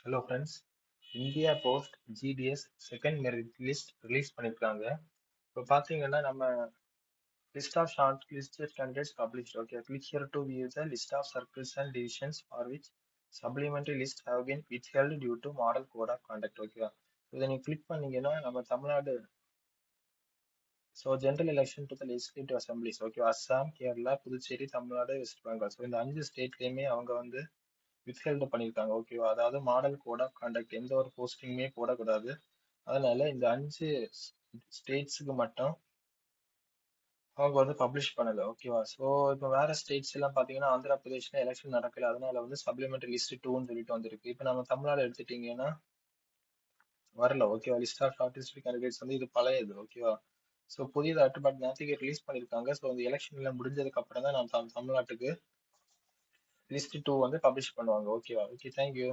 Hello friends, India post GDS second merit list release பண்ணியிருக்காங்க. இப்போ பார்த்தீங்கன்னா நம்ம list of short listed candidates published. Okay, click here to view the list of circles and divisions for which supplementary list have been withheld due to model code of conduct. ஓகேவா, இதை நீங்கள் click பண்ணீங்கன்னா நம்ம Tamil Nadu general election to the legislative assemblies. Okay, Assam, Kerala, Puducherry, Tamil Nadu, West Bengal. So இந்த 5 ஸ்டேட்லேயுமே அவங்க வந்து withheld பண்ணியிருக்காங்க. ஓகேவா, அதாவது மாடல் கோட் ஆஃப் கான்டக்ட் எந்த ஒரு போஸ்டிங்குமே போடக்கூடாது. அதனால இந்த 5 ஸ்டேட்ஸுக்கு மட்டும் அவங்க வந்து பப்ளிஷ் பண்ணல. ஓகேவா, ஸோ இப்போ வேற ஸ்டேட்ஸ் எல்லாம் பார்த்தீங்கன்னா ஆந்திர பிரதேஷ்ல எலெக்ஷன் நடக்கல, அதனால வந்து சப்ளிமெண்டரி லிஸ்ட் 2ன்னு சொல்லிட்டு வந்திருக்கு. இப்போ நம்ம தமிழ்நாடு எடுத்துட்டீங்கன்னா வரல. ஓகேவா, list of short list candidates வந்து இது பழையது. ஓகேவா, ஸோ புதியதாட்டு பட் நேற்றுக்கு ரிலீஸ் பண்ணியிருக்காங்க. ஸோ இந்த எலெக்ஷன்ல முடிஞ்சதுக்கு அப்புறம் தான் நம்ம தமிழ்நாட்டுக்கு லிஸ்ட் 2 வந்து பப்ளிஷ் பண்ணுவாங்க. ஓகேவா, ஓகே, தேங்க்யூ.